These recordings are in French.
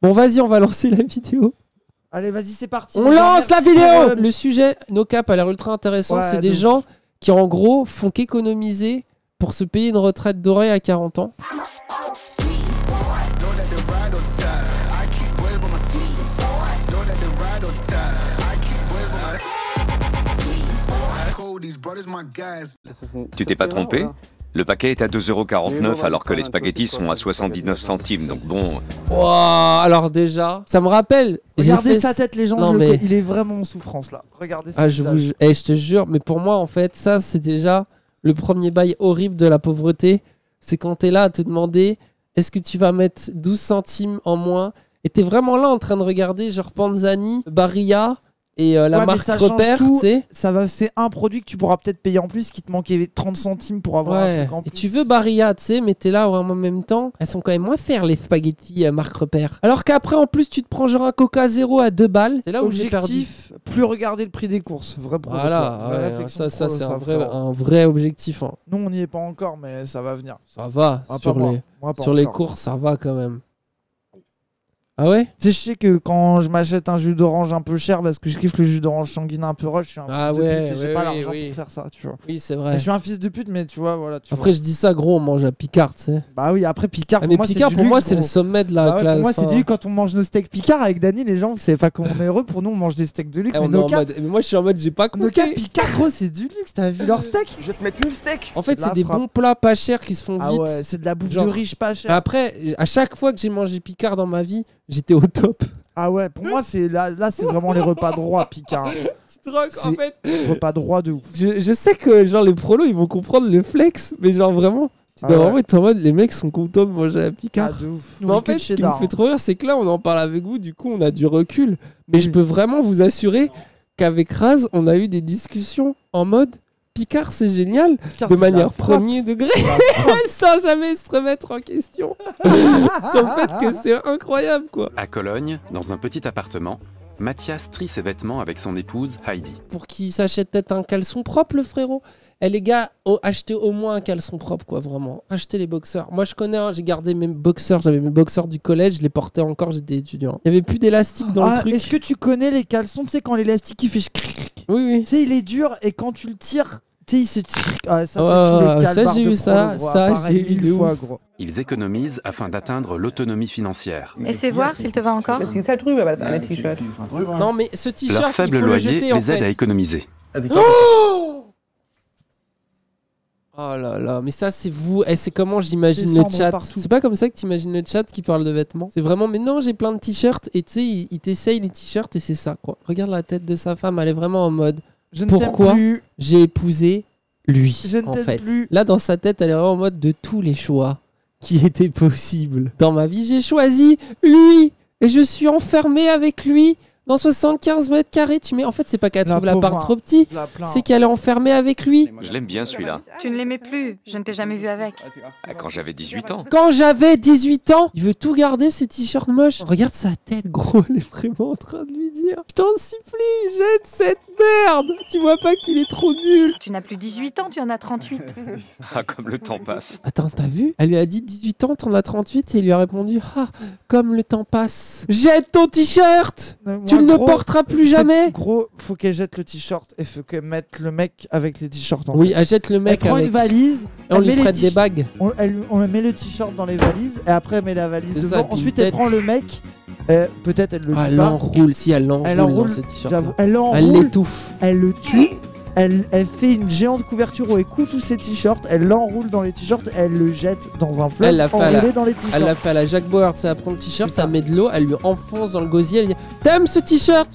Bon, vas-y, on va lancer la vidéo. Allez, vas-y, c'est parti. On lance la vidéo. Le sujet, no cap, a l'air ultra intéressant. Ouais, c'est des gens qui, en gros, font qu'économiser pour se payer une retraite dorée à 40 ans. Tu t'es pas trompé? Le paquet est à 2,49 € alors que les spaghettis sont à 79 centimes, donc bon... Wow, alors déjà, ça me rappelle... Regardez sa tête, les gens, non, mais... il est vraiment en souffrance là. Regardez ça. Je te jure, mais pour moi, en fait, ça, c'est déjà le premier bail horrible de la pauvreté. C'est quand t'es là à te demander, est-ce que tu vas mettre 12 centimes en moins? Et t'es vraiment là en train de regarder, genre Panzani, Barilla... Et la marque repère, tu sais. C'est un produit que tu pourras peut-être payer en plus, qui te manquait 30 centimes pour avoir un truc en plus. Et tu veux Barilla, tu sais, mais t'es là en même temps. Elles sont quand même moins chères, les spaghettis marque repère. Alors qu'après, en plus, tu te prends genre un Coca Zéro à 2 balles. C'est là où j'ai perdu. Plus regarder le prix des courses. Vrai projet. Voilà, ça c'est un vrai objectif. Hein. Nous, on n'y est pas encore, mais ça va venir. Ça va, sur les courses, ça va quand même. Ah ouais? Tu sais, je sais que quand je m'achète un jus d'orange un peu cher, parce que je kiffe le jus d'orange sanguin un peu rush, je suis un fils de pute et j'ai pas l'argent pour faire ça, tu vois. Oui, c'est vrai. Je suis un fils de pute, mais tu vois, voilà. Après, je dis ça, gros, on mange à Picard, tu sais. Bah oui, après Picard, mais Picard, pour moi, c'est le sommet de la classe. Pour moi, c'est du quand on mange nos steaks Picard avec Dany, les gens, vous savez pas comment on est heureux. Pour nous, on mange des steaks de luxe. Mais moi, je suis en mode, j'ai pas compris. Picard, gros, c'est du luxe. T'as vu leur steak? Je vais te mettre une steak. En fait, c'est des bons plats pas chers qui se font vite. Ah ouais, c'est de la bouffe de riche pas cher. Après, à chaque fois que j'ai mangé Picard dans ma vie, j'étais au top. Ah ouais, pour moi, c'est là c'est vraiment les repas droits, Picard. Tu te rends, en fait. Repas droits de ouf. Je sais que genre les prolos, ils vont comprendre le flex, mais genre vraiment, tu dois vraiment être en mode, les mecs sont contents de manger à Picard. Ah, de ouf. Mais en fait, ce qui me fait trop rire, c'est que là, on en parle avec vous, du coup, on a du recul. Mais je peux vraiment vous assurer qu'avec Raz, on a eu des discussions en mode... Picard, c'est génial, de manière premier degré, sans jamais se remettre en question sur le fait que c'est incroyable, quoi. À Cologne, dans un petit appartement, Mathias trie ses vêtements avec son épouse Heidi. Pour qu'il s'achète peut-être un caleçon propre, le frérot. Les gars, achetez au moins un caleçon propre, quoi, vraiment. Achetez les boxeurs. Moi, je connais, j'ai gardé mes boxeurs. J'avais mes boxeurs du collège, je les portais encore, j'étais étudiant. Il n'y avait plus d'élastique dans le truc. Est-ce que tu connais les caleçons? Tu sais, quand l'élastique, il fait... Oui. Tu sais, il est dur et quand tu le tires... Il se tire. Ah, ça, c'est tout le ça, j'ai eu ça. Ça, j'ai eu 1000 fois, gros. Ils économisent afin d'atteindre l'autonomie financière. Essaie voir s'il te va encore. Non, mais ce t-shirt, leur faible il faut le loyer jeter, les aide à économiser. Oh là là, mais ça c'est vous, c'est comment j'imagine le chat. C'est pas comme ça que t'imagines le chat qui parle de vêtements. C'est vraiment, mais non, j'ai plein de t-shirts et tu sais, il t'essaye les t-shirts et c'est ça, quoi. Regarde la tête de sa femme, elle est vraiment en mode... Pourquoi j'ai épousé lui, en fait. Là, dans sa tête, elle est vraiment en mode de tous les choix qui étaient possibles. Dans ma vie, j'ai choisi lui. Et je suis enfermé avec lui dans 75 mètres carrés. En fait, c'est pas qu'elle trouve l'appart trop petit, c'est qu'elle est enfermée avec lui. Je l'aime bien celui-là. Tu ne l'aimais plus, je ne t'ai jamais vu avec. Quand j'avais 18 ans. Quand j'avais 18 ans, il veut tout garder, ces t-shirts moches. Regarde sa tête, gros, elle est vraiment en train de lui dire: je t'en supplie, jette cette merde. Tu vois pas qu'il est trop nul. Tu n'as plus 18 ans, tu en as 38. Ah, comme le temps passe. Attends, t'as vu? Elle lui a dit 18 ans, t'en as 38, et il lui a répondu: ah, comme le temps passe. Jette ton t-shirt. Tu ne le porteras plus jamais. Gros, faut qu'elle jette le t-shirt et faut qu'elle mette le mec avec les t-shirts. Oui, elle jette le mec elle prend avec... une valise. Et on lui prête des bagues. On met le t-shirt dans les valises et après elle met la valise devant. Ça, ensuite elle prend le mec. Peut-être elle le tue. Elle l'enroule, si elle l'enroule dans ses t-shirts. Elle l'étouffe. Elle le tue. Elle fait une géante couverture où elle coud tous ses t-shirts, elle l'enroule dans les t-shirts, elle le jette dans un fleuve enroulé dans les t-shirts. Elle l'a fait à la Jack Bauer, elle prend le t-shirt, ça met de l'eau, elle lui enfonce dans le gosier, elle dit: t'aimes ce t-shirt?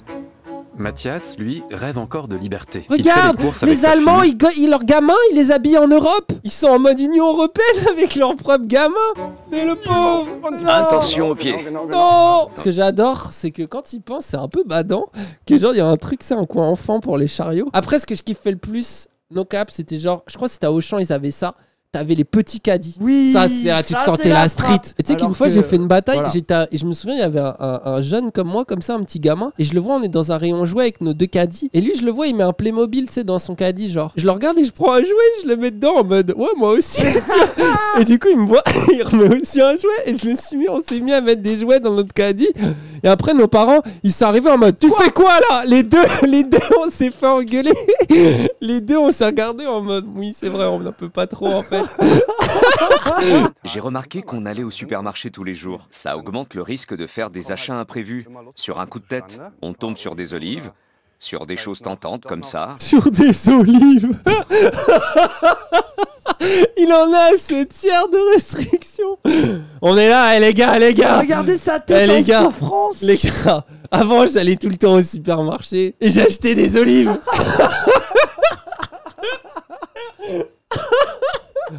Mathias, lui, rêve encore de liberté. Regarde, les Allemands, leurs gamins, ils les habillent en Europe. Ils sont en mode Union Européenne avec leurs propres gamins. Mais le pauvre, non. Attention aux pieds. Non. Ce que j'adore, c'est que quand ils pensent, c'est un peu badant. Que genre, il y a un truc, c'est un coin enfant pour les chariots. Après, ce que je kiffais le plus, no cap, c'était genre, je crois que c'était à Auchan, ils avaient ça. t'avais les petits caddies. Oui, ça, tu te sentais la street. Et tu sais qu'une fois, j'ai fait une bataille, voilà. et je me souviens, il y avait un jeune comme moi, comme ça, un petit gamin, et je le vois, on est dans un rayon jouet avec nos 2 caddies, et lui, je le vois, il met un Playmobil, tu sais, dans son caddie, genre. Je le regarde et je prends un jouet, je le mets dedans en mode, ouais, moi aussi. Et du coup, il me voit, il remet aussi un jouet, et on s'est mis à mettre des jouets dans notre caddie. Et après, nos parents, ils sont arrivés en mode, tu fais quoi là? Les deux, on s'est fait engueuler. Les deux, on s'est regardé en mode, oui, c'est vrai, on n'en peut pas trop en fait. J'ai remarqué qu'on allait au supermarché tous les jours. Ça augmente le risque de faire des achats imprévus. Sur un coup de tête, on tombe sur des olives, sur des choses tentantes comme ça. Sur des olives. Il en a ce tiers de restriction. On est là, les gars. Regardez sa tête les en gars, souffrance. Les gars, avant j'allais tout le temps au supermarché et j'achetais des olives.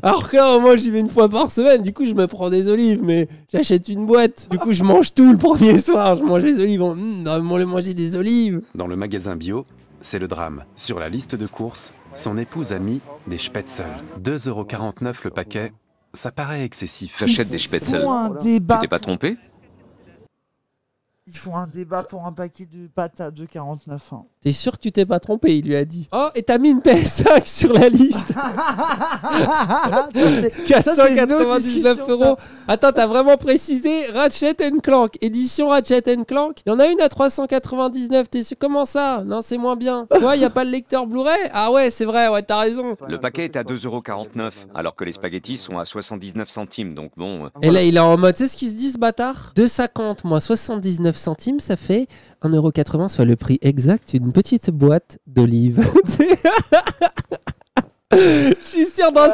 Alors que là, moi j'y vais une fois par semaine, du coup je me prends des olives, mais j'achète une boîte. Du coup je mange tout le premier soir, je mange les olives. On va manger des olives. Dans le magasin bio, c'est le drame. Sur la liste de courses, son épouse a mis des spätzle. 2,49 € le paquet, ça paraît excessif. J'achète des spätzle. Tu t'es pas trompé? Ils font un débat pour un paquet de pâtes à 2,49 €. T'es sûr que tu t'es pas trompé, il lui a dit. Oh, et t'as mis une PS5 sur la liste. 499 €. Attends, t'as vraiment précisé Ratchet & Clank, édition Ratchet & Clank. Il y en a une à 399, t'es sûr? Comment ça? Non, c'est moins bien. Quoi, y a pas le lecteur Blu-ray? Ah ouais, c'est vrai, ouais, t'as raison. Le paquet est à 2,49 €, alors que les spaghettis sont à 79 centimes, donc bon... Et là, il est en mode, tu sais ce qu'il se dit, ce bâtard? 2,50 moins 79 centimes, ça fait 1,80 €, soit le prix exact d'une petite boîte d'olives. Je suis sûr, dans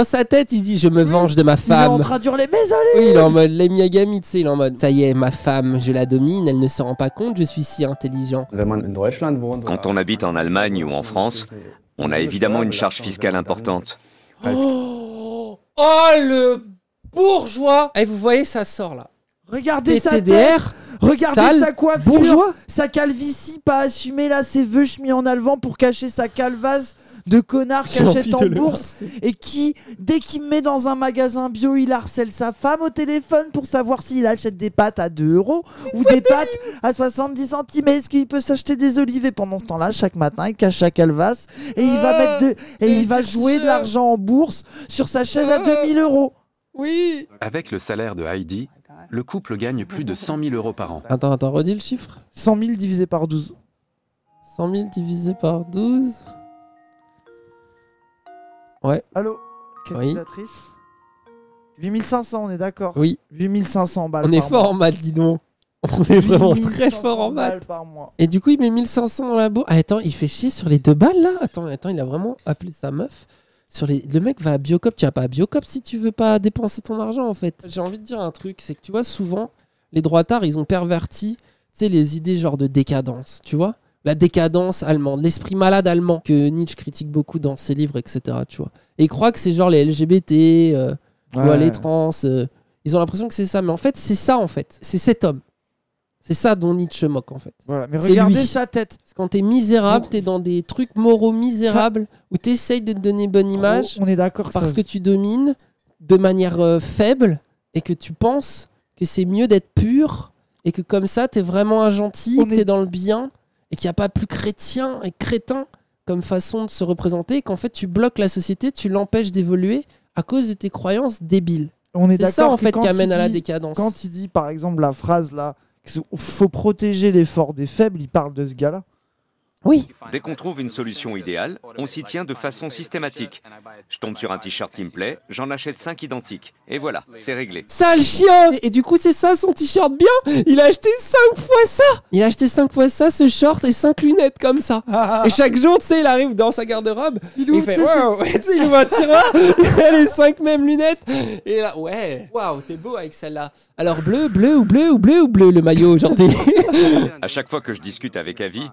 sa tête, il dit, je me venge de ma femme. Il est en train de hurler, mes olives. Oui, il est en mode, les Miyagami, tu sais, il est en mode, ça y est, ma femme, je la domine, elle ne se rend pas compte, je suis si intelligent. Quand on habite en Allemagne ou en France, on a évidemment une charge fiscale importante. Oh, le bourgeois. Et vous voyez, ça sort là. Regardez sa TDR, tête. Regardez sale, sa coiffure, bourgeois. sa calvitie pas assumée là, ses vœux mis en avant pour cacher sa calvasse de connard qui achète en bourse et qui, dès qu'il me met dans un magasin bio, il harcèle sa femme au téléphone pour savoir s'il achète des pâtes à 2 € ou des pâtes à 70 centimes. Est-ce qu'il peut s'acheter des olives? Et pendant ce temps-là, chaque matin, il cache sa calvasse et il va il va jouer de l'argent en bourse sur sa chaise à 2000 €. Oui. Avec le salaire de Heidi, le couple gagne plus de 100 000 € par an. Attends, redis le chiffre. 100 000 divisé par 12. 100 000 divisé par 12. Ouais. Allô, calculatrice. 8500, on est d'accord? Oui. 8500 balles. On est fort en maths, dis donc. On est vraiment très fort en maths. Par mois. Et du coup, il met 1500 dans la bourse. Ah, attends, il fait chier sur les 2 balles là. Attends, il a vraiment appelé sa meuf. Le mec va à Biocop, tu vas pas à Biocop si tu veux pas dépenser ton argent en fait. J'ai envie de dire un truc, c'est que tu vois, souvent, les droitards, ils ont perverti, tu sais, les idées genre de décadence, tu vois. La décadence allemande, l'esprit malade allemand, que Nietzsche critique beaucoup dans ses livres, etc. Tu vois. Et ils croient que c'est genre les LGBT, tu vois, les trans, ils ont l'impression que c'est ça, mais en fait, c'est ça en fait. C'est cet homme. C'est ça dont Nietzsche moque en fait. Voilà, mais regardez lui. sa tête. Quand t'es misérable, t'es dans des trucs moraux misérables où t'essayes de te donner bonne image. On est d'accord. Parce que tu domines de manière faible et que tu penses que c'est mieux d'être pur et que comme ça t'es vraiment un gentil, que t'es dans le bien et qu'il n'y a pas plus chrétien et crétin comme façon de se représenter, qu'en fait tu bloques la société, tu l'empêches d'évoluer à cause de tes croyances débiles. C'est ça en fait qui amène à la décadence. Quand il dit par exemple la phrase là, faut protéger les forts des faibles, il parle de ce gars-là. Oui. Dès qu'on trouve une solution idéale, on s'y tient de façon systématique. Je tombe sur un t-shirt qui me plaît, j'en achète 5 identiques. Et voilà, c'est réglé. Sale chien! Et du coup, c'est ça son t-shirt bien? Il a acheté 5 fois ça! Il a acheté 5 fois ça, ce short et 5 lunettes comme ça. Et chaque jour, tu sais, il arrive dans sa garde-robe, il fait waouh! Tu sais, il ouvre un tiroir, il a les 5 mêmes lunettes. Et là, ouais, waouh, t'es beau avec celle-là. Alors bleu, le maillot aujourd'hui. À chaque fois que je discute avec Avi,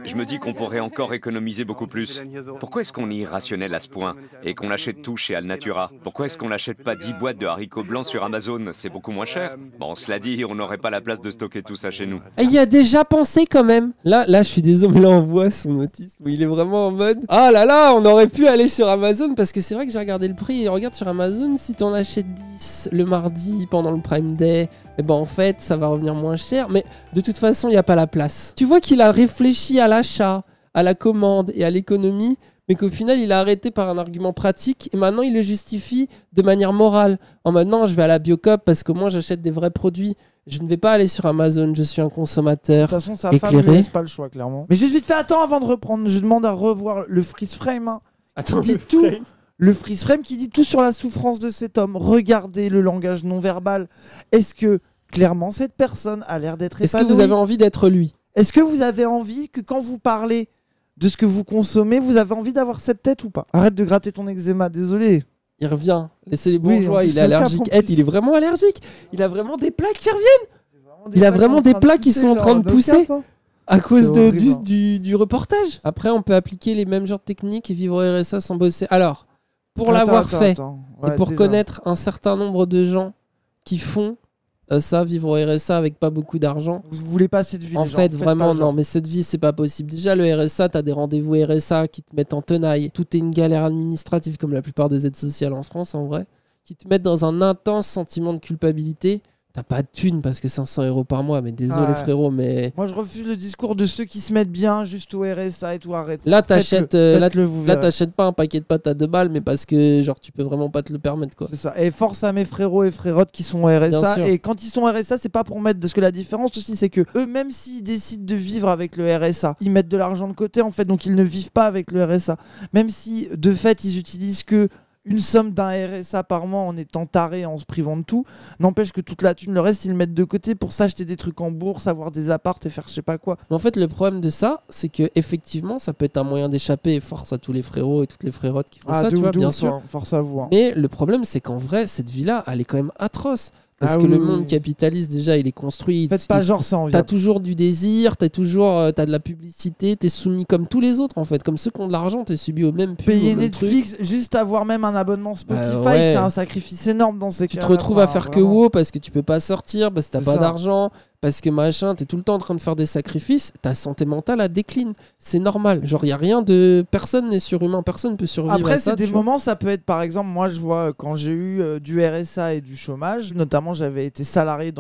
je me dis qu'on pourrait encore économiser beaucoup plus. Pourquoi est-ce qu'on est irrationnel à ce point et qu'on achète tout chez Alnatura? Pourquoi est-ce qu'on n'achète pas 10 boîtes de haricots blancs sur Amazon? C'est beaucoup moins cher. Bon, cela dit, on n'aurait pas la place de stocker tout ça chez nous. Et il y a déjà pensé quand même. Là, je suis désolé, mais là on voit son autisme où il est vraiment en mode ah là là, on aurait pu aller sur Amazon parce que c'est vrai que j'ai regardé le prix et regarde sur Amazon, si t'en achètes 10 le mardi pendant le Prime Day, et ben en fait ça va revenir moins cher, mais de toute façon il n'y a pas la place. Tu vois qu'il a réfléchi à l'achat, à la commande et à l'économie, mais qu'au final il a arrêté par un argument pratique et maintenant il le justifie de manière morale. En maintenant je vais à la Biocop parce que moi j'achète des vrais produits. Je ne vais pas aller sur Amazon, je suis un consommateur éclairé. De toute façon, sa femme ne laisse pas le choix, clairement. Mais juste vite fait, attends, avant de reprendre, je demande à revoir le freeze frame. Hein, Attends, qui dit tout. Le freeze frame qui dit tout sur la souffrance de cet homme. Regardez le langage non verbal. Est-ce que, clairement, cette personne a l'air d'être épanouie? Est-ce que vous avez envie d'être lui? Est-ce que vous avez envie que quand vous parlez de ce que vous consommez, vous avez envie d'avoir cette tête ou pas? Arrête de gratter ton eczéma, désolé. Il revient. Laissez les bourgeois, oui, il est allergique. Il est vraiment allergique. Il a vraiment des plaques qui reviennent. Il a vraiment des plaques qui sont en train de pousser à cause du reportage. Après, on peut appliquer les mêmes genres de techniques et vivre au RSA sans bosser. Alors, pour l'avoir fait et pour connaître un certain nombre de gens qui font ça, vivre au RSA avec pas beaucoup d'argent. Vous voulez pas cette vie? En fait, vraiment, non, mais cette vie, c'est pas possible. Déjà, le RSA, t'as des rendez-vous RSA qui te mettent en tenaille. Tout est une galère administrative, comme la plupart des aides sociales en France, en vrai, qui te mettent dans un intense sentiment de culpabilité. T'as pas de thunes parce que 500 € par mois, mais désolé frérot, mais... Moi je refuse le discours de ceux qui se mettent bien juste au RSA et tout, arrête. Là t'achètes t'achètes pas un paquet de pâtes à 2 balles, mais parce que genre tu peux vraiment pas te le permettre quoi. C'est ça, et force à mes frérots et frérottes qui sont au RSA, et quand ils sont au RSA c'est pas pour mettre, parce que la différence aussi c'est que eux même s'ils décident de vivre avec le RSA, ils mettent de l'argent de côté en fait, donc ils ne vivent pas avec le RSA. Même si de fait ils utilisent que une somme d'un RSA par mois en étant taré, en se privant de tout, n'empêche que toute la thune, le reste, ils le mettent de côté pour s'acheter des trucs en bourse, avoir des apparts et faire je sais pas quoi. Mais en fait, le problème de ça, c'est que effectivement, ça peut être un moyen d'échapper, et force à tous les frérots et toutes les frérottes qui font ça, tu vois, bien sûr. Force à vous. Hein. Mais le problème, c'est qu'en vrai, cette vie-là, elle est quand même atroce. Parce que le monde capitaliste, déjà, il est construit. Faites pas genre ça envie. T'as toujours du désir, t'as de la publicité, t'es soumis comme tous les autres, en fait. Comme ceux qui ont de l'argent, t'es subi au même pub. Payer Netflix, juste avoir même un abonnement Spotify, c'est un sacrifice énorme dans ces cas. Tu te retrouves à faire que WoW parce que tu peux pas sortir, parce que t'as pas d'argent, parce que machin, t'es tout le temps en train de faire des sacrifices. Ta santé mentale, elle décline. C'est normal. Genre, y a rien de. Personne n'est surhumain, personne ne peut survivre. Après, à ça, c'est des moments, ça peut être par exemple, moi je vois quand j'ai eu du RSA et du chômage, notamment j'avais été salarié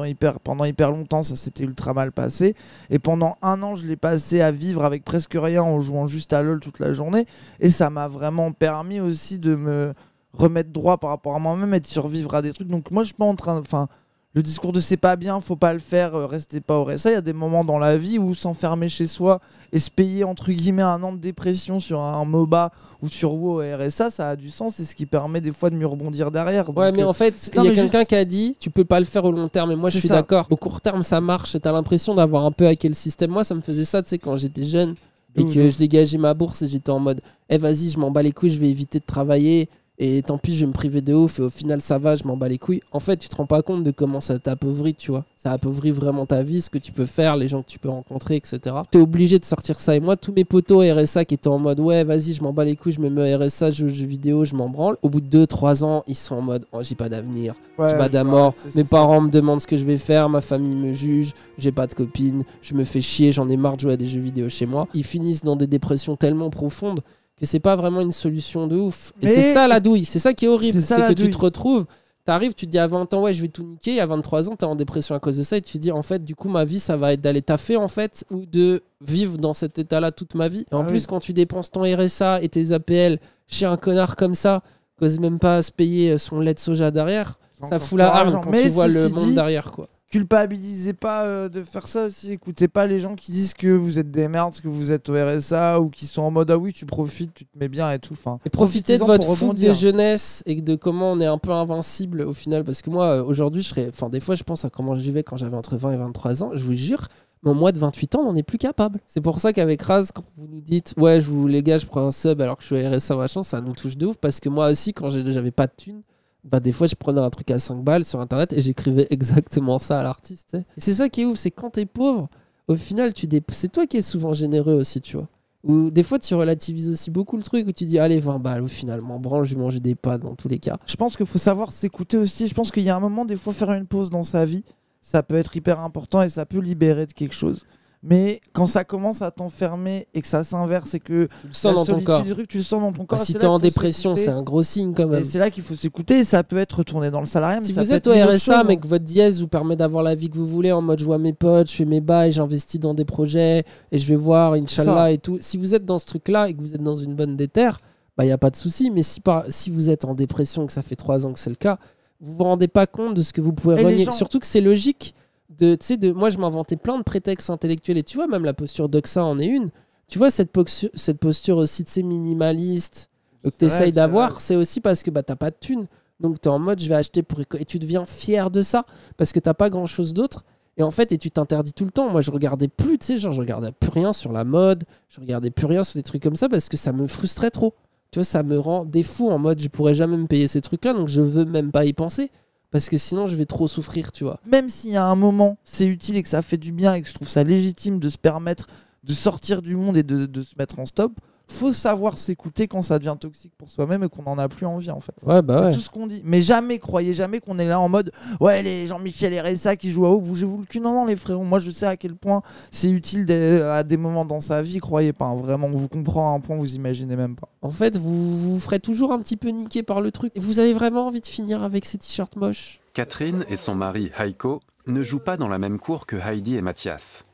pendant hyper longtemps, ça s'était ultra mal passé. Et pendant 1 an, je l'ai passé à vivre avec presque rien en jouant juste à LoL toute la journée. Et ça m'a vraiment permis aussi de me remettre droit par rapport à moi-même et de survivre à des trucs. Donc moi, je suis pas en train de. Enfin, le discours de c'est pas bien, faut pas le faire, restez pas au RSA. Il y a des moments dans la vie où s'enfermer chez soi et se payer entre guillemets 1 an de dépression sur un MOBA ou sur WoW au RSA, ça a du sens, c'est ce qui permet des fois de mieux rebondir derrière. Donc, ouais, mais en fait, il y a quelqu'un qui a dit tu peux pas le faire au long terme, et moi je suis d'accord. Au court terme, ça marche, t'as l'impression d'avoir un peu hacké le système. Moi, ça me faisait ça, tu sais, quand j'étais jeune et que je dégageais ma bourse et j'étais en mode vas-y, je m'en bats les couilles, je vais éviter de travailler. Et tant pis, je vais me priver de ouf et au final ça va, je m'en bats les couilles. En fait, tu te rends pas compte de comment ça t'appauvrit, tu vois. Ça appauvrit vraiment ta vie, ce que tu peux faire, les gens que tu peux rencontrer, etc. T'es obligé de sortir ça. Et moi, tous mes potos RSA qui étaient en mode vas-y, je m'en bats les couilles, je me mets RSA, je joue aux jeux vidéo, je m'en branle. Au bout de 2-3 ans, ils sont en mode j'ai pas d'avenir, j'ai pas d'amour, mes parents me demandent ce que je vais faire, ma famille me juge, j'ai pas de copine, je me fais chier, j'en ai marre de jouer à des jeux vidéo chez moi. Ils finissent dans des dépressions tellement profondes que c'est pas vraiment une solution de ouf. Et c'est ça la douille, c'est ça qui est horrible, c'est que tu te retrouves, t'arrives, tu te dis à 20 ans je vais tout niquer, et à 23 ans t'es en dépression à cause de ça, et tu te dis en fait du coup ma vie ça va être d'aller taffer en fait, ou de vivre dans cet état là toute ma vie. Et en plus quand tu dépenses ton RSA et tes APL chez un connard comme ça, cause même pas à se payer son lait de soja derrière, ça fout la hargne quand tu vois le monde derrière quoi. Culpabilisez pas de faire ça aussi, écoutez pas les gens qui disent que vous êtes des merdes, que vous êtes au RSA, ou qui sont en mode oui tu profites, tu te mets bien et tout. Enfin, et profitez de votre fougue de jeunesse et de comment on est un peu invincible au final, parce que moi aujourd'hui des fois je pense à comment j'y vais quand j'avais entre 20 et 23 ans, je vous jure, mais moi de 28 ans on n'est plus capable. C'est pour ça qu'avec Raz, quand vous nous dites les gars je prends un sub alors que je suis au RSA machin, ça nous touche de ouf, parce que moi aussi quand j'avais pas de thunes, des fois je prenais un truc à 5 balles sur internet et j'écrivais exactement ça à l'artiste. Et c'est ça qui est ouf, c'est quand t'es pauvre, au final c'est toi qui es souvent généreux aussi, tu vois. Ou des fois, tu relativises aussi beaucoup le truc où tu dis, allez, 20 balles, au final, m'en branle, je vais manger des pâtes dans tous les cas. Je pense qu'il faut savoir s'écouter aussi. Je pense qu'il y a un moment, des fois, faire une pause dans sa vie, ça peut être hyper important et ça peut libérer de quelque chose. Mais quand ça commence à t'enfermer et que ça s'inverse et que tu le sens dans ton corps. Tu le sens dans ton corps. Si t'es en dépression, c'est un gros signe quand même. Et c'est là qu'il faut s'écouter et ça peut être retourné dans le salariat. Si vous êtes au RSA, mais que votre dièse vous permet d'avoir la vie que vous voulez, en mode je vois mes potes, je fais mes bails, j'investis dans des projets et je vais voir, Inch'Allah et tout. Si vous êtes dans ce truc-là et que vous êtes dans une bonne déterre, bah y a pas de souci. Mais si vous êtes en dépression, que ça fait 3 ans que c'est le cas, vous vous rendez pas compte de ce que vous pouvez renier. Surtout que c'est logique. Moi je m'inventais plein de prétextes intellectuels et tu vois même la posture d'Oxa en est une. Tu vois cette posture aussi minimaliste que tu essayes d'avoir, c'est aussi parce que t'as pas de thunes, donc tu es en mode je vais acheter et tu deviens fier de ça parce que t'as pas grand chose d'autre et en fait tu t'interdis tout le temps. Moi je regardais plus, je regardais plus rien sur la mode, je regardais plus rien sur des trucs comme ça parce que ça me frustrait trop, tu vois, ça me rend des fous en mode je pourrais jamais me payer ces trucs là donc je veux même pas y penser. Parce que sinon, je vais trop souffrir, tu vois. Même s'il y a un moment, c'est utile et que ça fait du bien et que je trouve ça légitime de se permettre de sortir du monde et de se mettre en stop, faut savoir s'écouter quand ça devient toxique pour soi-même et qu'on n'en a plus envie, en fait. Ouais, bah ouais. C'est tout ce qu'on dit. Mais croyez jamais qu'on est là en mode ouais, les Jean-Michel RSA qui jouent à haut, bougez-vous le cul. Non, les frérots. Moi, je sais à quel point c'est utile à des moments dans sa vie, croyez pas. Vraiment, on vous comprend à un point que vous imaginez même pas. En fait, vous ferez toujours un petit peu niquer par le truc. Et vous avez vraiment envie de finir avec ces t-shirts moches. Catherine et son mari Heiko ne jouent pas dans la même cour que Heidi et Mathias.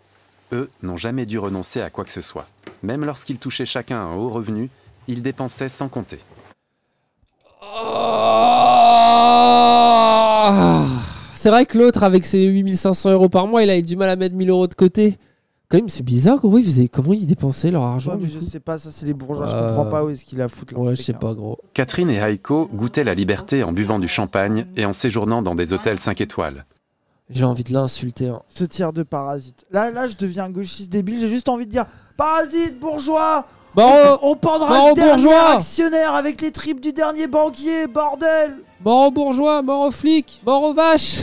Eux n'ont jamais dû renoncer à quoi que ce soit. Même lorsqu'ils touchaient chacun un haut revenu, ils dépensaient sans compter. C'est vrai que l'autre, avec ses 8500 € par mois, il a eu du mal à mettre 1000 € de côté. Quand même, c'est bizarre, gros. Comment ils dépensaient leur argent? Ouais, mais je sais pas, ça c'est les bourgeois. Je comprends pas où est-ce qu'ils la foutent. Ouais, je sais pas, gros. Catherine et Heiko goûtaient la liberté en buvant du champagne et en séjournant dans des hôtels 5 étoiles. J'ai envie de l'insulter. Hein. Ce tiers de parasite. Là, je deviens gauchiste débile. J'ai juste envie de dire parasite, bourgeois. On pendra le dernier actionnaire avec les tripes du dernier banquier, bordel. Mort aux bourgeois, mort aux flics, mort aux vaches.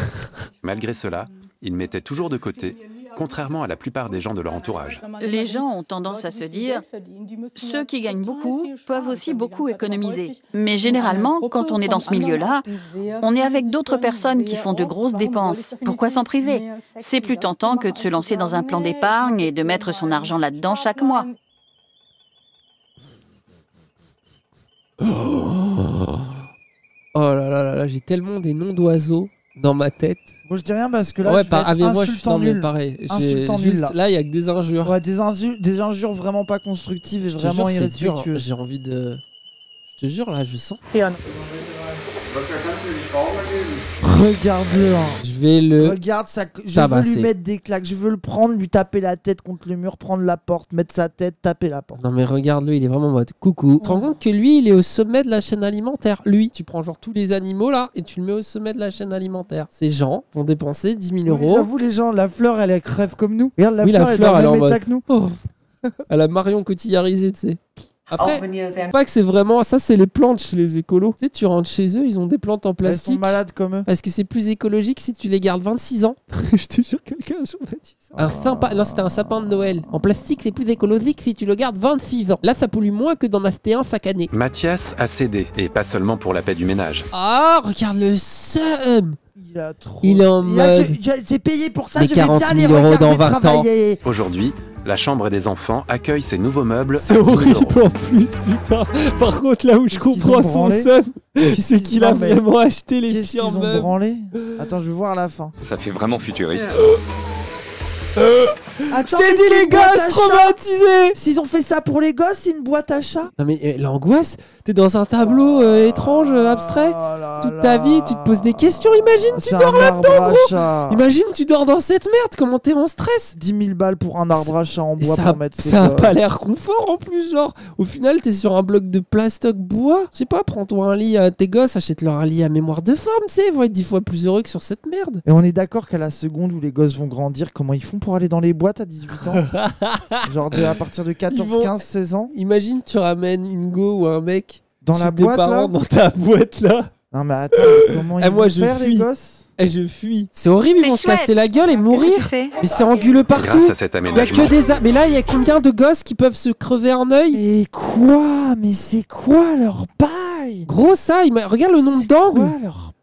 Malgré cela, ils mettaient toujours de côté, contrairement à la plupart des gens de leur entourage. Les gens ont tendance à se dire « ceux qui gagnent beaucoup peuvent aussi beaucoup économiser ». Mais généralement, quand on est dans ce milieu-là, on est avec d'autres personnes qui font de grosses dépenses. Pourquoi s'en priver? C'est plus tentant que de se lancer dans un plan d'épargne et de mettre son argent là-dedans chaque mois. Oh là là là là, j'ai tellement des noms d'oiseaux dans ma tête. Moi je dis rien parce que là ouais, je vais être insultant nul. Pareil. Insultant nul là il y a que des injures. Ouais, des injures vraiment pas constructives et vraiment irrespectueuses. J'ai envie de... Je te jure là, je sens. Regarde-le. Hein. Je vais le... Regarde ça. Je veux lui mettre des claques. Je veux le prendre, lui taper la tête contre le mur, prendre la porte, mettre sa tête, taper la porte. Non mais regarde-le, il est vraiment en mode coucou. Tu te rends compte que lui, il est au sommet de la chaîne alimentaire. Lui, tu prends genre tous les animaux là et tu le mets au sommet de la chaîne alimentaire. Ces gens vont dépenser 10 000 €. J'avoue les gens, la fleur elle crève comme nous. Regarde la fleur, elle est en mode... que nous. Oh. Elle a Marion Cotillarisé, tu sais. Après, pas que c'est vraiment... Ça, c'est les plantes chez les écolos. Tu sais, tu rentres chez eux, ils ont des plantes en plastique. Elles sont malades comme eux. Parce que c'est plus écologique si tu les gardes 26 ans. Je te jure, quelqu'un un jour m'a dit ça. Non, c'était un sapin de Noël. En plastique, c'est plus écologique si tu le gardes 26 ans. Là, ça pollue moins que d'en acheter un chaque année. Mathias a cédé, et pas seulement pour la paix du ménage. Ah, regarde le seum. Il est en mode... J'ai payé pour ça, les je vais 40 bien 000 les € dans 20 travailler. ans. Aujourd'hui, la chambre des enfants accueille ses nouveaux meubles. C'est horrible en plus, putain. Par contre, là où je comprends son seum, c'est qu'il a vraiment acheté les pires meubles. Branlé. Attends, je vais voir la fin. Ça fait vraiment futuriste. Je t'ai dit les gosses traumatisés. S'ils ont fait ça pour les gosses, c'est une boîte à chat. Non mais l'angoisse, t'es dans un tableau étrange, abstrait, toute ta vie, tu te poses des questions, imagine tu dors là-dedans gros. Imagine tu dors dans cette merde, comment t'es en stress. 10 000 balles pour un arbre à chat en bois pour mettre ses ça a gosses. pas l'air confort en plus, genre au final t'es sur un bloc de plastoc bois. Je sais pas, prends-toi un lit à tes gosses, achète-leur un lit à mémoire de forme, tu sais, ils vont être 10 fois plus heureux que sur cette merde. Et on est d'accord qu'à la seconde où les gosses vont grandir, comment ils font pour aller dans les boîtes à 18 ans? Genre à partir de 14, 15, 16 ans. Imagine tu ramènes une go ou un mec dans la boîte tes parents, là, dans ta boîte là. Non mais attends, comment ils vont faire les gosses? Et je fuis. C'est horrible, ils vont se casser la gueule et mourir. Mais c'est anguleux partout. Grâce à cet aménagement. Mais là, il y a combien de gosses qui peuvent se crever un œil? Et quoi? Mais c'est quoi leur paille? Gros, ça, regarde le nombre d'angles.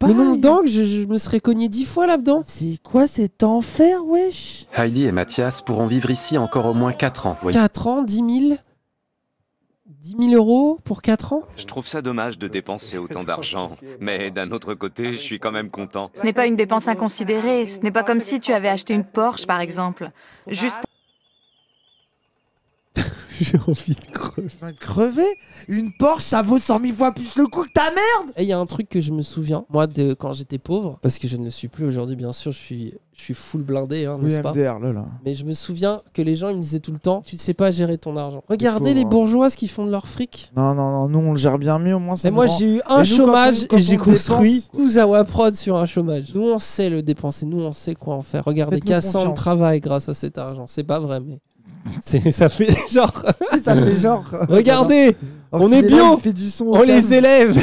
Le nombre d'angles, d'angles, je me serais cogné 10 fois là-dedans. C'est quoi cet enfer, wesh? Heidi et Mathias pourront vivre ici encore au moins 4 ans. Oui. 4 ans, 10 000 10 000 euros pour 4 ans? Je trouve ça dommage de dépenser autant d'argent. Mais d'un autre côté, je suis quand même content. Ce n'est pas une dépense inconsidérée. Ce n'est pas comme si tu avais acheté une Porsche, par exemple. Juste J'ai envie de crever. J'ai envie de crever? Une Porsche, ça vaut 100 000 fois plus le coup que ta merde! Et il y a un truc que je me souviens, moi, de quand j'étais pauvre, parce que je ne le suis plus aujourd'hui, bien sûr, je suis full blindé, hein, n'est-ce pas? MDR, là. Mais je me souviens que les gens ils me disaient tout le temps, tu ne sais pas gérer ton argent. Regardez les bourgeoises qui font de leur fric. Non, nous on le gère bien mieux, au moins ça. Mais moi j'ai eu un chômage et j'ai construit tout Zawaprod sur un chômage. Nous on sait le dépenser, nous on sait quoi en faire. Regardez, Cassandre travaille grâce à cet argent. C'est pas vrai, mais ça fait genre. Ça fait genre. Regardez, on est bio, fait du son on les élève.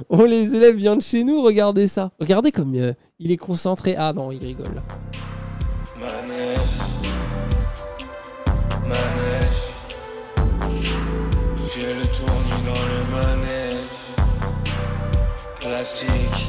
On les élève bien de chez nous, regardez ça. Regardez comme il est concentré. Ah non, il rigole. Manège, j'ai le tournis dans le manège. Plastique,